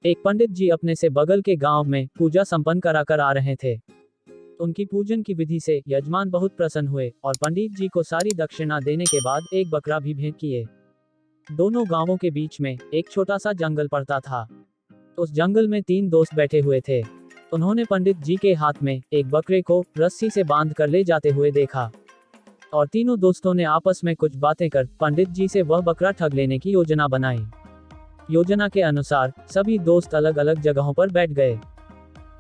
एक पंडित जी अपने से बगल के गांव में पूजा संपन्न करा कर आ रहे थे। उनकी पूजन की विधि से यजमान बहुत प्रसन्न हुए और पंडित जी को सारी दक्षिणा देने के बाद एक बकरा भी भेंट किए। दोनों गांवों के बीच में एक छोटा सा जंगल पड़ता था। उस जंगल में 3 दोस्त बैठे हुए थे। उन्होंने पंडित जी के हाथ में एक बकरे को रस्सी से बांध कर ले जाते हुए देखा और तीनों दोस्तों ने आपस में कुछ बातें कर पंडित जी से वह बकरा ठग लेने की योजना बनाई। योजना के अनुसार सभी दोस्त अलग अलग जगहों पर बैठ गए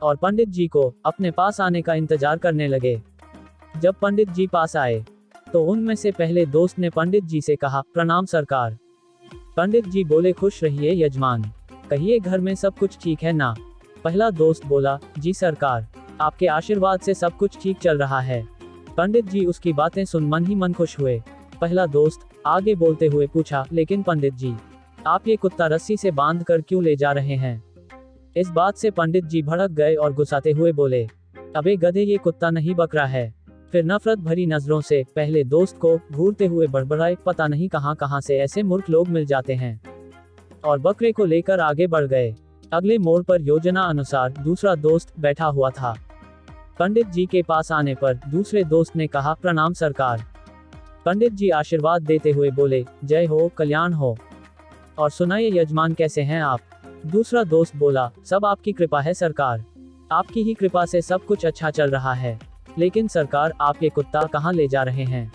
और पंडित जी को अपने पास आने का इंतजार करने लगे। जब पंडित जी पास आए तो उनमें से पहले दोस्त ने पंडित जी से कहा, प्रणाम सरकार। पंडित जी बोले, खुश रहिए यजमान, कहिए घर में सब कुछ ठीक है ना। पहला दोस्त बोला, जी सरकार, आपके आशीर्वाद से सब कुछ ठीक चल रहा है। पंडित जी उसकी बातें सुन मन ही मन खुश हुए। पहला दोस्त आगे बोलते हुए पूछा, लेकिन पंडित जी, आप ये कुत्ता रस्सी से बांध कर क्यों ले जा रहे हैं। इस बात से पंडित जी भड़क गए और गुस्साते हुए बोले, अबे गधे, ये कुत्ता नहीं बकरा है। फिर नफरत भरी नजरों से पहले दोस्त को घूरते हुए बड़बड़ाए, पता नहीं कहां कहां से ऐसे मूर्ख लोग मिल जाते हैं, और बकरे को लेकर आगे बढ़ गए। अगले मोड़ पर योजना अनुसार दूसरा दोस्त बैठा हुआ था। पंडित जी के पास आने पर दूसरे दोस्त ने कहा, प्रणाम सरकार। पंडित जी आशीर्वाद देते हुए बोले, जय हो, कल्याण हो, और सुनाइए यजमान, कैसे हैं आप। दूसरा दोस्त बोला, सब आपकी कृपा है सरकार, आपकी ही कृपा से सब कुछ अच्छा चल रहा है। लेकिन सरकार, आप ये कुत्ता कहाँ ले जा रहे हैं।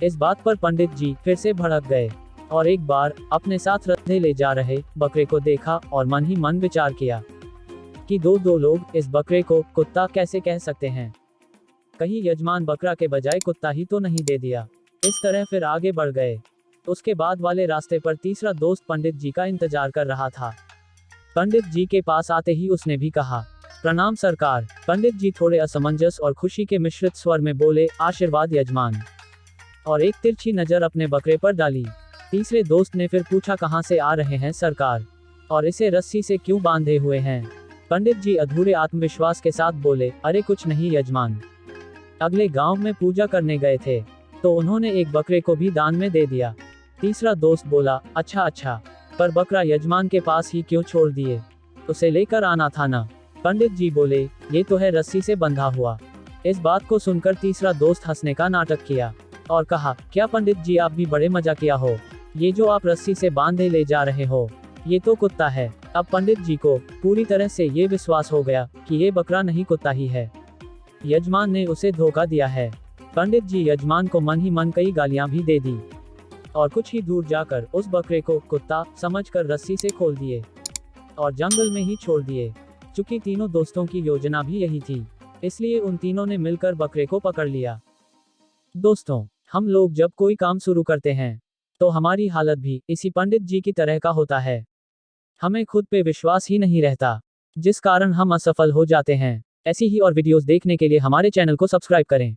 इस बात पर पंडित जी फिर से भड़क गए और एक बार अपने साथ रत्थे ले जा रहे बकरे को देखा और मन ही मन विचार किया कि दो लोग इस बकरे को कुत्ता कैसे कह सकते हैं। कहीं यजमान बकरा के बजाय कुत्ता ही तो नहीं दे दिया। इस तरह फिर आगे बढ़ गए। उसके बाद वाले रास्ते पर तीसरा दोस्त पंडित जी का इंतजार कर रहा था। पंडित जी के पास आते ही उसने भी कहा, प्रणाम सरकार। पंडित जी थोड़े असमंजस और खुशी के मिश्रित स्वर में बोले, आशीर्वाद यजमान, और एक तिरछी नजर अपने बकरे पर डाली। तीसरे दोस्त ने फिर पूछा, कहां से आ रहे हैं सरकार, और इसे रस्सी से क्यों बांधे हुए हैं। पंडित जी अधूरे आत्मविश्वास के साथ बोले, अरे कुछ नहीं यजमान, अगले गांव में पूजा करने गए थे तो उन्होंने एक बकरे को भी दान में दे दिया। तीसरा दोस्त बोला, अच्छा, पर बकरा यजमान के पास ही क्यों छोड़ दिए, उसे लेकर आना था ना। पंडित जी बोले, ये तो है रस्सी से बंधा हुआ। इस बात को सुनकर तीसरा दोस्त हंसने का नाटक किया और कहा, क्या पंडित जी, आप भी बड़े मजाकिया हो। ये जो आप रस्सी से बांधे ले जा रहे हो, ये तो कुत्ता है। अब पंडित जी को पूरी तरह से ये विश्वास हो गया कि ये बकरा नहीं कुत्ता ही है, यजमान ने उसे धोखा दिया है। पंडित जी यजमान को मन ही मन कई गालियां भी दे दी और कुछ ही दूर जाकर उस बकरे को कुत्ता समझकर रस्सी से खोल दिए और जंगल में ही छोड़ दिए। चूंकि तीनों दोस्तों की योजना भी यही थी, इसलिए उन तीनों ने मिलकर बकरे को पकड़ लिया। दोस्तों, हम लोग जब कोई काम शुरू करते हैं तो हमारी हालत भी इसी पंडित जी की तरह का होता है। हमें खुद पे विश्वास ही नहीं रहता, जिस कारण हम असफल हो जाते हैं। ऐसी ही और वीडियोस देखने के लिए हमारे चैनल को सब्सक्राइब करें।